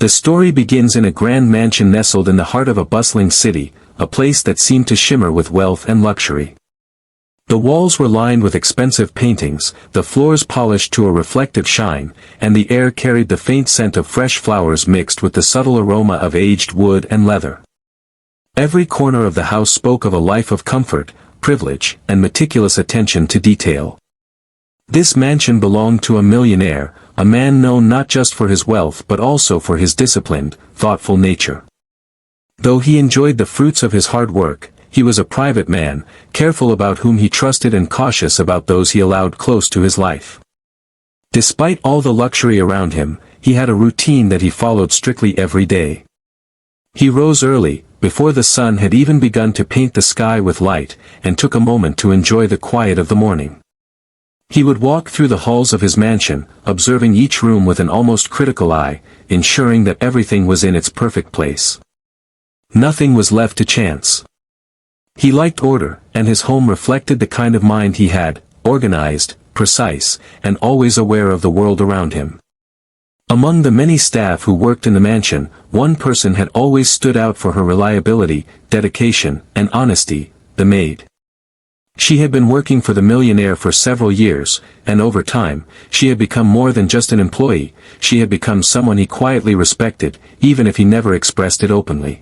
The story begins in a grand mansion nestled in the heart of a bustling city, a place that seemed to shimmer with wealth and luxury. The walls were lined with expensive paintings, the floors polished to a reflective shine, and the air carried the faint scent of fresh flowers mixed with the subtle aroma of aged wood and leather. Every corner of the house spoke of a life of comfort, privilege, and meticulous attention to detail. This mansion belonged to a millionaire, a man known not just for his wealth but also for his disciplined, thoughtful nature. Though he enjoyed the fruits of his hard work, he was a private man, careful about whom he trusted and cautious about those he allowed close to his life. Despite all the luxury around him, he had a routine that he followed strictly every day. He rose early, before the sun had even begun to paint the sky with light, and took a moment to enjoy the quiet of the morning. He would walk through the halls of his mansion, observing each room with an almost critical eye, ensuring that everything was in its perfect place. Nothing was left to chance. He liked order, and his home reflected the kind of mind he had, organized, precise, and always aware of the world around him. Among the many staff who worked in the mansion, one person had always stood out for her reliability, dedication, and honesty: the maid. She had been working for the millionaire for several years, and over time, she had become more than just an employee. She had become someone he quietly respected, even if he never expressed it openly.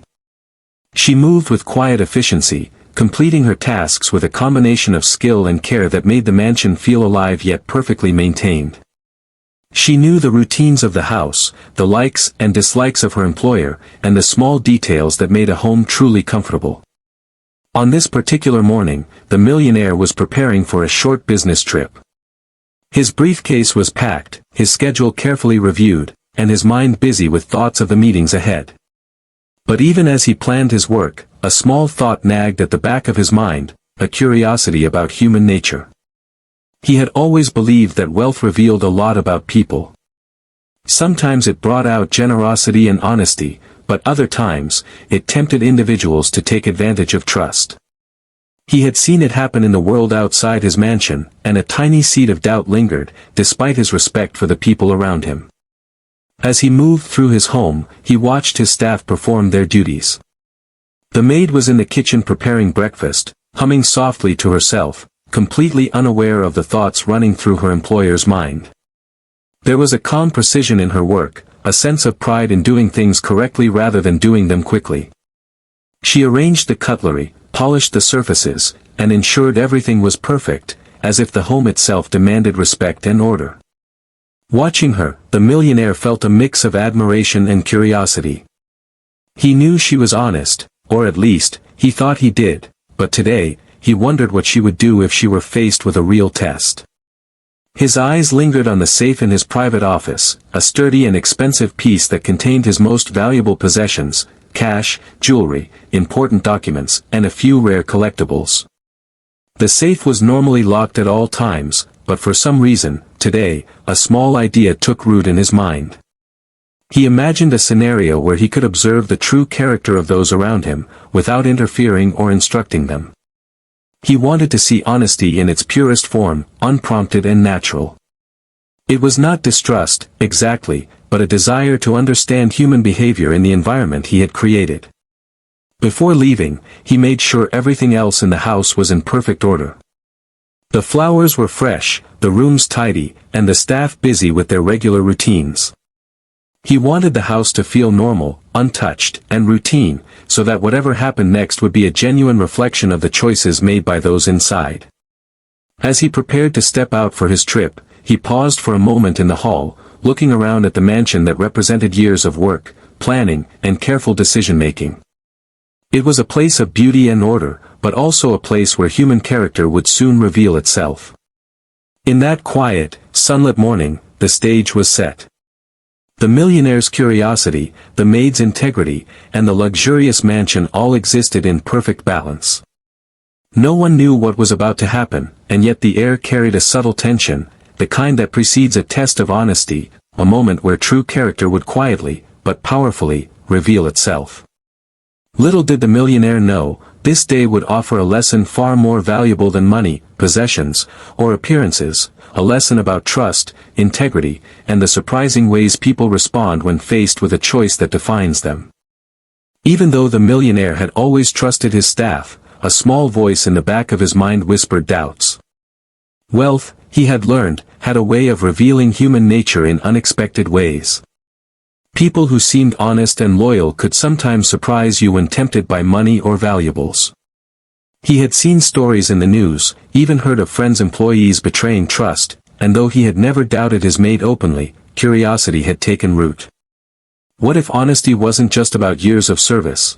She moved with quiet efficiency, completing her tasks with a combination of skill and care that made the mansion feel alive yet perfectly maintained. She knew the routines of the house, the likes and dislikes of her employer, and the small details that made a home truly comfortable. On this particular morning, the millionaire was preparing for a short business trip. His briefcase was packed, his schedule carefully reviewed, and his mind busy with thoughts of the meetings ahead. But even as he planned his work, a small thought nagged at the back of his mind, a curiosity about human nature. He had always believed that wealth revealed a lot about people. Sometimes it brought out generosity and honesty, but other times, it tempted individuals to take advantage of trust. He had seen it happen in the world outside his mansion, and a tiny seed of doubt lingered, despite his respect for the people around him. As he moved through his home, he watched his staff perform their duties. The maid was in the kitchen preparing breakfast, humming softly to herself, completely unaware of the thoughts running through her employer's mind. There was a calm precision in her work, a sense of pride in doing things correctly rather than doing them quickly. She arranged the cutlery, polished the surfaces, and ensured everything was perfect, as if the home itself demanded respect and order. Watching her, the millionaire felt a mix of admiration and curiosity. He knew she was honest, or at least, he thought he did, but today, he wondered what she would do if she were faced with a real test. His eyes lingered on the safe in his private office, a sturdy and expensive piece that contained his most valuable possessions: cash, jewelry, important documents, and a few rare collectibles. The safe was normally locked at all times, but for some reason, today, a small idea took root in his mind. He imagined a scenario where he could observe the true character of those around him, without interfering or instructing them. He wanted to see honesty in its purest form, unprompted and natural. It was not distrust, exactly, but a desire to understand human behavior in the environment he had created. Before leaving, he made sure everything else in the house was in perfect order. The flowers were fresh, the rooms tidy, and the staff busy with their regular routines. He wanted the house to feel normal, untouched, and routine, so that whatever happened next would be a genuine reflection of the choices made by those inside. As he prepared to step out for his trip, he paused for a moment in the hall, looking around at the mansion that represented years of work, planning, and careful decision-making. It was a place of beauty and order, but also a place where human character would soon reveal itself. In that quiet, sunlit morning, the stage was set. The millionaire's curiosity, the maid's integrity, and the luxurious mansion all existed in perfect balance. No one knew what was about to happen, and yet the air carried a subtle tension, the kind that precedes a test of honesty, a moment where true character would quietly, but powerfully, reveal itself. Little did the millionaire know, this day would offer a lesson far more valuable than money, possessions, or appearances: a lesson about trust, integrity, and the surprising ways people respond when faced with a choice that defines them. Even though the millionaire had always trusted his staff, a small voice in the back of his mind whispered doubts. Wealth, he had learned, had a way of revealing human nature in unexpected ways. People who seemed honest and loyal could sometimes surprise you when tempted by money or valuables. He had seen stories in the news, even heard of friends' employees betraying trust, and though he had never doubted his maid openly, curiosity had taken root. What if honesty wasn't just about years of service?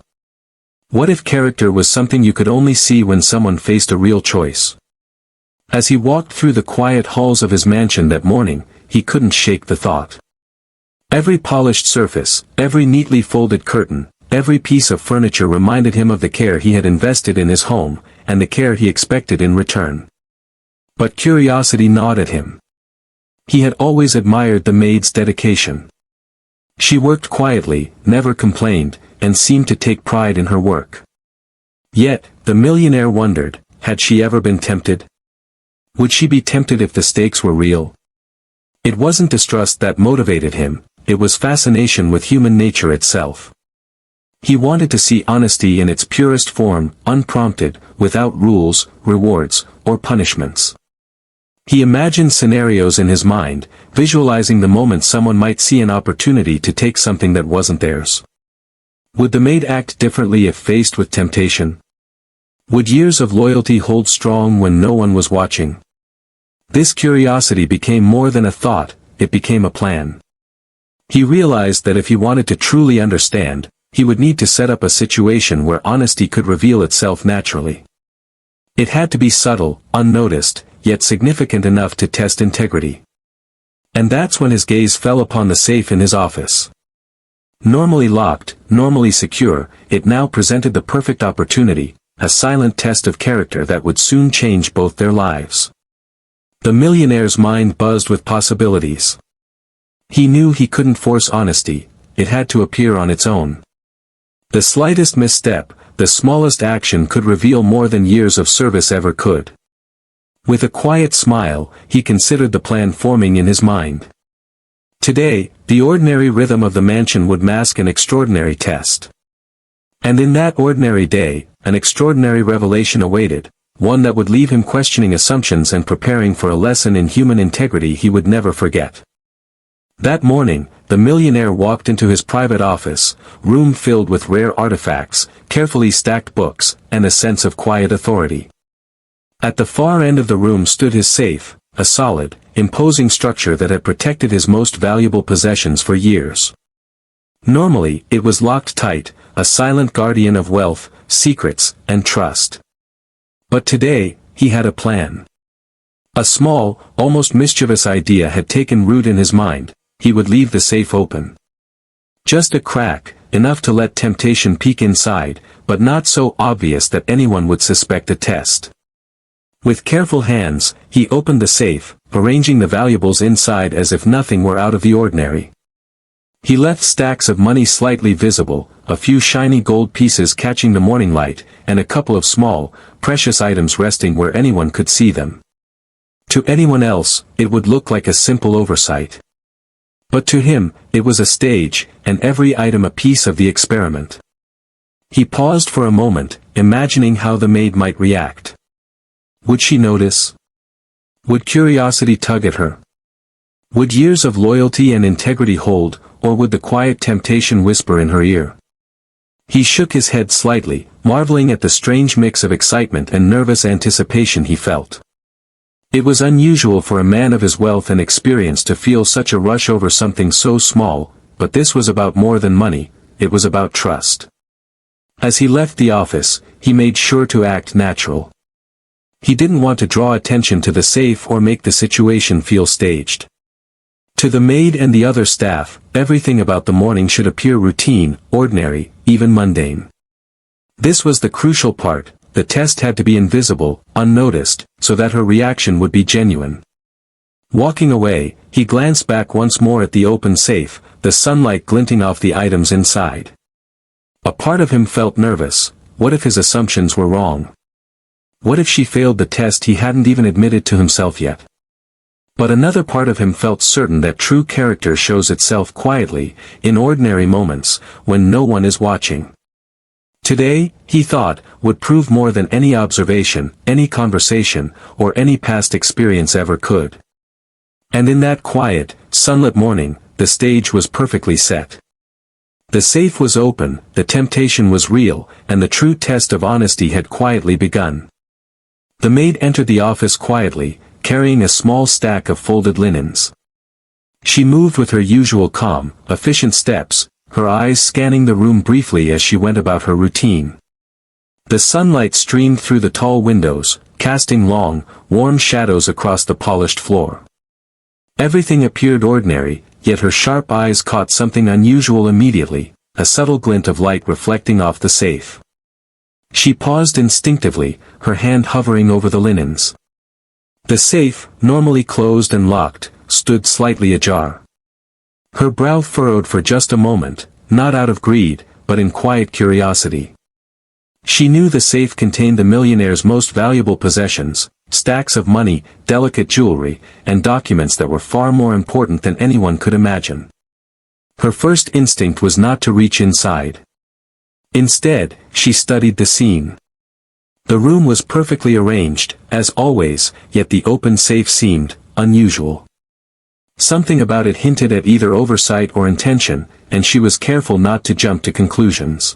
What if character was something you could only see when someone faced a real choice? As he walked through the quiet halls of his mansion that morning, he couldn't shake the thought. Every polished surface, every neatly folded curtain, every piece of furniture reminded him of the care he had invested in his home, and the care he expected in return. But curiosity gnawed at him. He had always admired the maid's dedication. She worked quietly, never complained, and seemed to take pride in her work. Yet, the millionaire wondered, had she ever been tempted? Would she be tempted if the stakes were real? It wasn't distrust that motivated him, it was fascination with human nature itself. He wanted to see honesty in its purest form, unprompted, without rules, rewards, or punishments. He imagined scenarios in his mind, visualizing the moment someone might see an opportunity to take something that wasn't theirs. Would the maid act differently if faced with temptation? Would years of loyalty hold strong when no one was watching? This curiosity became more than a thought, it became a plan. He realized that if he wanted to truly understand, he would need to set up a situation where honesty could reveal itself naturally. It had to be subtle, unnoticed, yet significant enough to test integrity. And that's when his gaze fell upon the safe in his office. Normally locked, normally secure, it now presented the perfect opportunity, a silent test of character that would soon change both their lives. The millionaire's mind buzzed with possibilities. He knew he couldn't force honesty, it had to appear on its own. The slightest misstep, the smallest action could reveal more than years of service ever could. With a quiet smile, he considered the plan forming in his mind. Today, the ordinary rhythm of the mansion would mask an extraordinary test. And in that ordinary day, an extraordinary revelation awaited, one that would leave him questioning assumptions and preparing for a lesson in human integrity he would never forget. That morning, the millionaire walked into his private office, room filled with rare artifacts, carefully stacked books, and a sense of quiet authority. At the far end of the room stood his safe, a solid, imposing structure that had protected his most valuable possessions for years. Normally, it was locked tight, a silent guardian of wealth, secrets, and trust. But today, he had a plan. A small, almost mischievous idea had taken root in his mind. He would leave the safe open. Just a crack, enough to let temptation peek inside, but not so obvious that anyone would suspect a test. With careful hands, he opened the safe, arranging the valuables inside as if nothing were out of the ordinary. He left stacks of money slightly visible, a few shiny gold pieces catching the morning light, and a couple of small, precious items resting where anyone could see them. To anyone else, it would look like a simple oversight. But to him, it was a stage, and every item a piece of the experiment. He paused for a moment, imagining how the maid might react. Would she notice? Would curiosity tug at her? Would years of loyalty and integrity hold, or would the quiet temptation whisper in her ear? He shook his head slightly, marveling at the strange mix of excitement and nervous anticipation he felt. It was unusual for a man of his wealth and experience to feel such a rush over something so small, but this was about more than money, it was about trust. As he left the office, he made sure to act natural. He didn't want to draw attention to the safe or make the situation feel staged. To the maid and the other staff, everything about the morning should appear routine, ordinary, even mundane. This was the crucial part. The test had to be invisible, unnoticed, so that her reaction would be genuine. Walking away, he glanced back once more at the open safe, the sunlight glinting off the items inside. A part of him felt nervous. What if his assumptions were wrong? What if she failed the test he hadn't even admitted to himself yet? But another part of him felt certain that true character shows itself quietly, in ordinary moments, when no one is watching. Today, he thought, would prove more than any observation, any conversation, or any past experience ever could. And in that quiet, sunlit morning, the stage was perfectly set. The safe was open, the temptation was real, and the true test of honesty had quietly begun. The maid entered the office quietly, carrying a small stack of folded linens. She moved with her usual calm, efficient steps, her eyes scanning the room briefly as she went about her routine. The sunlight streamed through the tall windows, casting long, warm shadows across the polished floor. Everything appeared ordinary, yet her sharp eyes caught something unusual immediately, a subtle glint of light reflecting off the safe. She paused instinctively, her hand hovering over the linens. The safe, normally closed and locked, stood slightly ajar. Her brow furrowed for just a moment, not out of greed, but in quiet curiosity. She knew the safe contained the millionaire's most valuable possessions, stacks of money, delicate jewelry, and documents that were far more important than anyone could imagine. Her first instinct was not to reach inside. Instead, she studied the scene. The room was perfectly arranged, as always, yet the open safe seemed unusual. Something about it hinted at either oversight or intention, and she was careful not to jump to conclusions.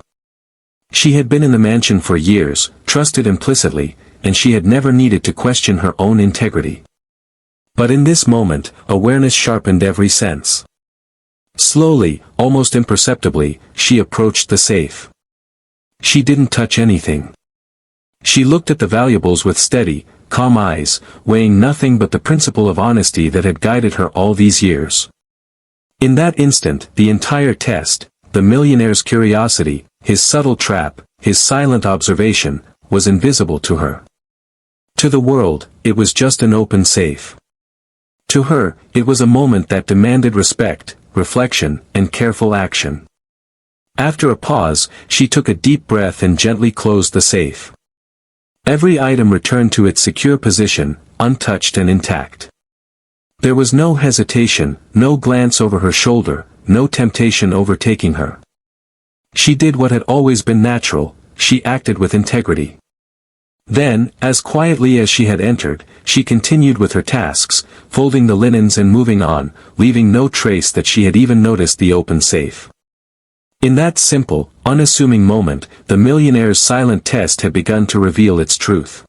She had been in the mansion for years, trusted implicitly, and she had never needed to question her own integrity. But in this moment, awareness sharpened every sense. Slowly, almost imperceptibly, she approached the safe. She didn't touch anything. She looked at the valuables with steady, calm eyes, weighing nothing but the principle of honesty that had guided her all these years. In that instant, the entire test, the millionaire's curiosity, his subtle trap, his silent observation, was invisible to her. To the world, it was just an open safe. To her, it was a moment that demanded respect, reflection, and careful action. After a pause, she took a deep breath and gently closed the safe. Every item returned to its secure position, untouched and intact. There was no hesitation, no glance over her shoulder, no temptation overtaking her. She did what had always been natural, she acted with integrity. Then, as quietly as she had entered, she continued with her tasks, folding the linens and moving on, leaving no trace that she had even noticed the open safe. In that simple, unassuming moment, the millionaire's silent test had begun to reveal its truth.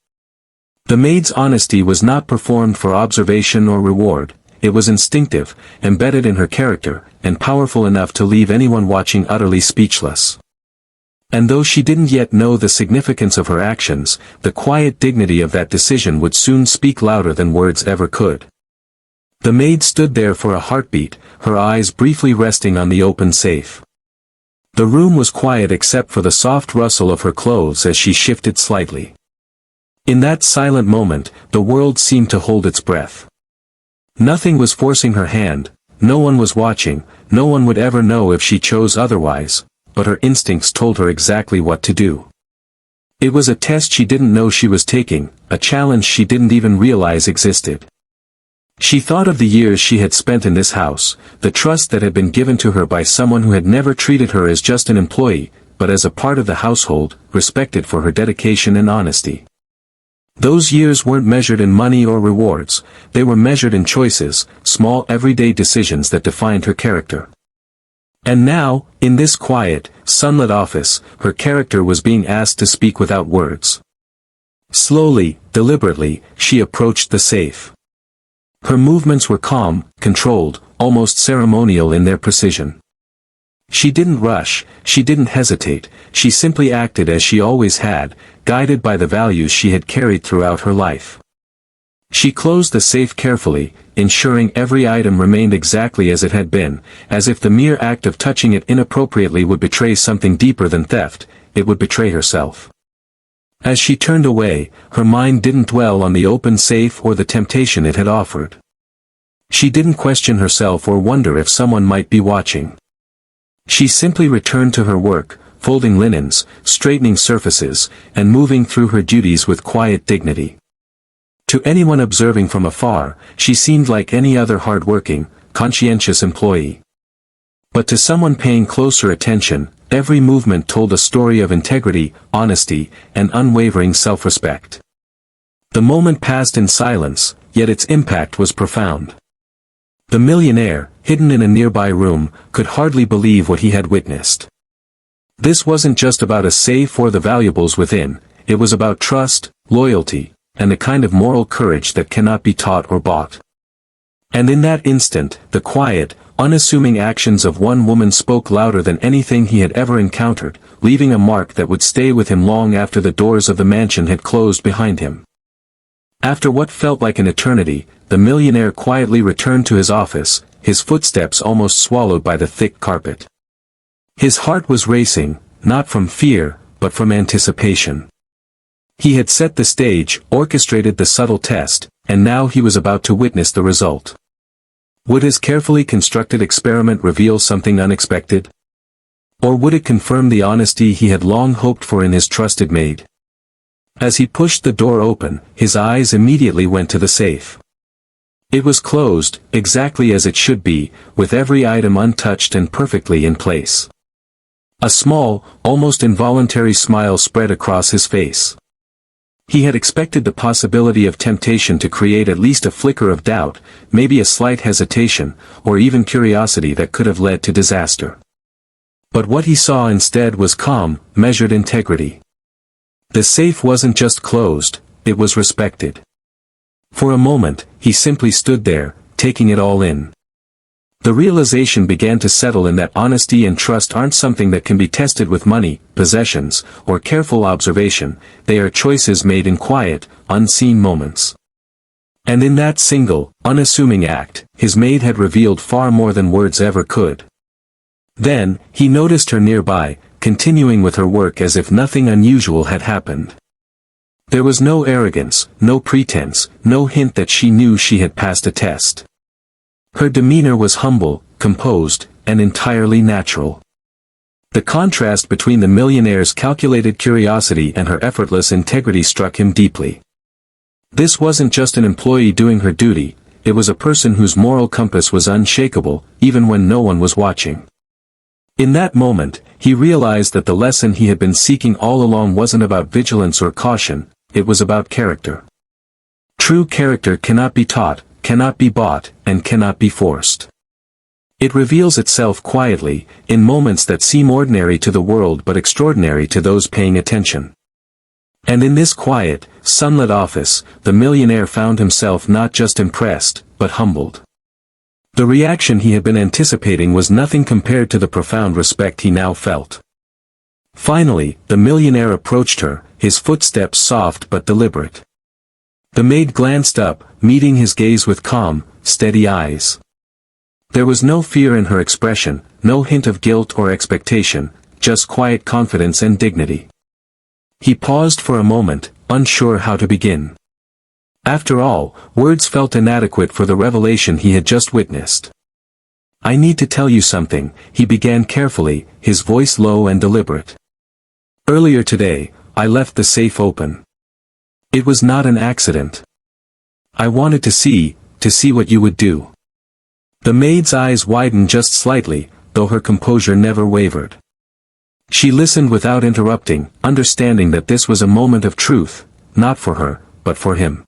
The maid's honesty was not performed for observation or reward, it was instinctive, embedded in her character, and powerful enough to leave anyone watching utterly speechless. And though she didn't yet know the significance of her actions, the quiet dignity of that decision would soon speak louder than words ever could. The maid stood there for a heartbeat, her eyes briefly resting on the open safe. The room was quiet except for the soft rustle of her clothes as she shifted slightly. In that silent moment, the world seemed to hold its breath. Nothing was forcing her hand, no one was watching, no one would ever know if she chose otherwise, but her instincts told her exactly what to do. It was a test she didn't know she was taking, a challenge she didn't even realize existed. She thought of the years she had spent in this house, the trust that had been given to her by someone who had never treated her as just an employee, but as a part of the household, respected for her dedication and honesty. Those years weren't measured in money or rewards, they were measured in choices, small everyday decisions that defined her character. And now, in this quiet, sunlit office, her character was being asked to speak without words. Slowly, deliberately, she approached the safe. Her movements were calm, controlled, almost ceremonial in their precision. She didn't rush, she didn't hesitate, she simply acted as she always had, guided by the values she had carried throughout her life. She closed the safe carefully, ensuring every item remained exactly as it had been, as if the mere act of touching it inappropriately would betray something deeper than theft, it would betray herself. As she turned away, her mind didn't dwell on the open safe or the temptation it had offered. She didn't question herself or wonder if someone might be watching. She simply returned to her work, folding linens, straightening surfaces, and moving through her duties with quiet dignity. To anyone observing from afar, she seemed like any other hard-working, conscientious employee. But to someone paying closer attention, every movement told a story of integrity, honesty, and unwavering self-respect. The moment passed in silence, yet its impact was profound. The millionaire, hidden in a nearby room, could hardly believe what he had witnessed. This wasn't just about a safe or the valuables within, it was about trust, loyalty, and the kind of moral courage that cannot be taught or bought. And in that instant, the quiet, unassuming actions of one woman spoke louder than anything he had ever encountered, leaving a mark that would stay with him long after the doors of the mansion had closed behind him. After what felt like an eternity, the millionaire quietly returned to his office, his footsteps almost swallowed by the thick carpet. His heart was racing, not from fear, but from anticipation. He had set the stage, orchestrated the subtle test, and now he was about to witness the result. Would his carefully constructed experiment reveal something unexpected? Or would it confirm the honesty he had long hoped for in his trusted maid? As he pushed the door open, his eyes immediately went to the safe. It was closed, exactly as it should be, with every item untouched and perfectly in place. A small, almost involuntary smile spread across his face. He had expected the possibility of temptation to create at least a flicker of doubt, maybe a slight hesitation, or even curiosity that could have led to disaster. But what he saw instead was calm, measured integrity. The safe wasn't just closed, it was respected. For a moment, he simply stood there, taking it all in. The realization began to settle in that honesty and trust aren't something that can be tested with money, possessions, or careful observation, they are choices made in quiet, unseen moments. And in that single, unassuming act, his maid had revealed far more than words ever could. Then, he noticed her nearby, continuing with her work as if nothing unusual had happened. There was no arrogance, no pretense, no hint that she knew she had passed a test. Her demeanor was humble, composed, and entirely natural. The contrast between the millionaire's calculated curiosity and her effortless integrity struck him deeply. This wasn't just an employee doing her duty, it was a person whose moral compass was unshakable, even when no one was watching. In that moment, he realized that the lesson he had been seeking all along wasn't about vigilance or caution, it was about character. True character cannot be taught, cannot be bought, and cannot be forced. It reveals itself quietly, in moments that seem ordinary to the world but extraordinary to those paying attention. And in this quiet, sunlit office, the millionaire found himself not just impressed, but humbled. The reaction he had been anticipating was nothing compared to the profound respect he now felt. Finally, the millionaire approached her, his footsteps soft but deliberate. The maid glanced up, meeting his gaze with calm, steady eyes. There was no fear in her expression, no hint of guilt or expectation, just quiet confidence and dignity. He paused for a moment, unsure how to begin. After all, words felt inadequate for the revelation he had just witnessed. "I need to tell you something," he began carefully, his voice low and deliberate. "Earlier today, I left the safe open. It was not an accident. I wanted to see what you would do." The maid's eyes widened just slightly, though her composure never wavered. She listened without interrupting, understanding that this was a moment of truth, not for her, but for him.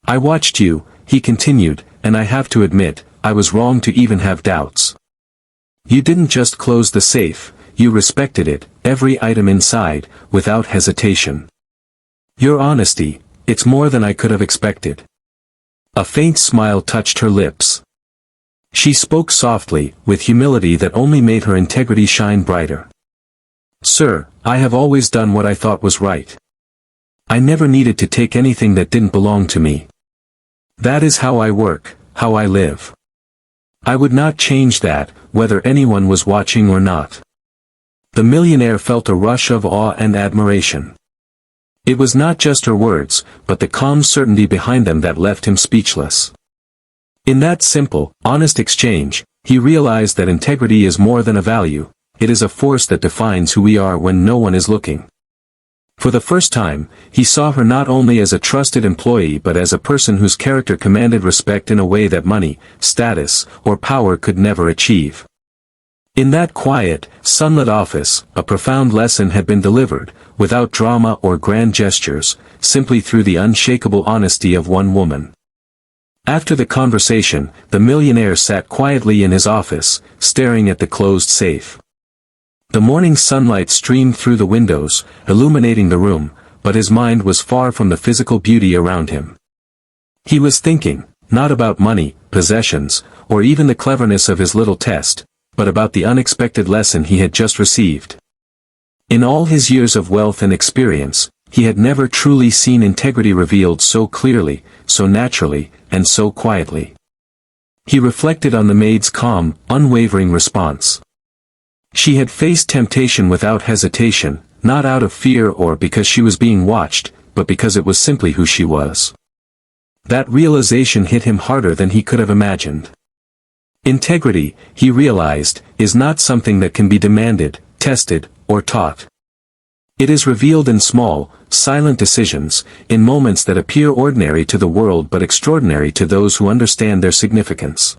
"I watched you," he continued, "and I have to admit, I was wrong to even have doubts. You didn't just close the safe, you respected it, every item inside, without hesitation. Your honesty, it's more than I could have expected." A faint smile touched her lips. She spoke softly, with humility that only made her integrity shine brighter. "Sir, I have always done what I thought was right. I never needed to take anything that didn't belong to me. That is how I work, how I live. I would not change that, whether anyone was watching or not." The millionaire felt a rush of awe and admiration. It was not just her words, but the calm certainty behind them that left him speechless. In that simple, honest exchange, he realized that integrity is more than a value, it is a force that defines who we are when no one is looking. For the first time, he saw her not only as a trusted employee but as a person whose character commanded respect in a way that money, status, or power could never achieve. In that quiet, sunlit office, a profound lesson had been delivered, without drama or grand gestures, simply through the unshakable honesty of one woman. After the conversation, the millionaire sat quietly in his office, staring at the closed safe. The morning sunlight streamed through the windows, illuminating the room, but his mind was far from the physical beauty around him. He was thinking, not about money, possessions, or even the cleverness of his little test, but about the unexpected lesson he had just received. In all his years of wealth and experience, he had never truly seen integrity revealed so clearly, so naturally, and so quietly. He reflected on the maid's calm, unwavering response. She had faced temptation without hesitation, not out of fear or because she was being watched, but because it was simply who she was. That realization hit him harder than he could have imagined. Integrity, he realized, is not something that can be demanded, tested, or taught. It is revealed in small, silent decisions, in moments that appear ordinary to the world but extraordinary to those who understand their significance.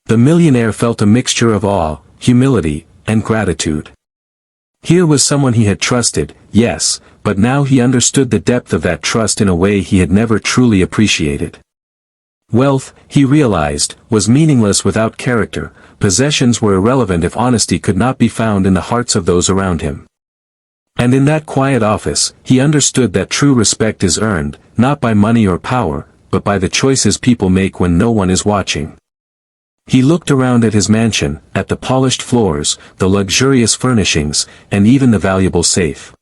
The millionaire felt a mixture of awe, humility, and gratitude. Here was someone he had trusted, yes, but now he understood the depth of that trust in a way he had never truly appreciated. Wealth, he realized, was meaningless without character, possessions were irrelevant if honesty could not be found in the hearts of those around him. And in that quiet office, he understood that true respect is earned, not by money or power, but by the choices people make when no one is watching. He looked around at his mansion, at the polished floors, the luxurious furnishings, and even the valuable safe.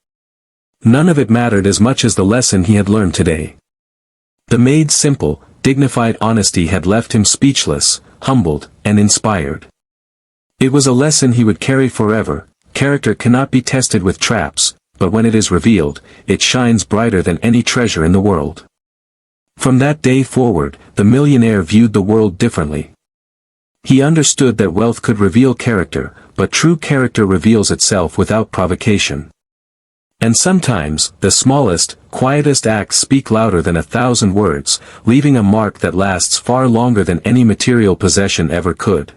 None of it mattered as much as the lesson he had learned today. The maid's simple, dignified honesty had left him speechless, humbled, and inspired. It was a lesson he would carry forever. Character cannot be tested with traps, but when it is revealed, it shines brighter than any treasure in the world. From that day forward, the millionaire viewed the world differently. He understood that wealth could reveal character, but true character reveals itself without provocation. And sometimes, the smallest, quietest acts speak louder than 1,000 words, leaving a mark that lasts far longer than any material possession ever could.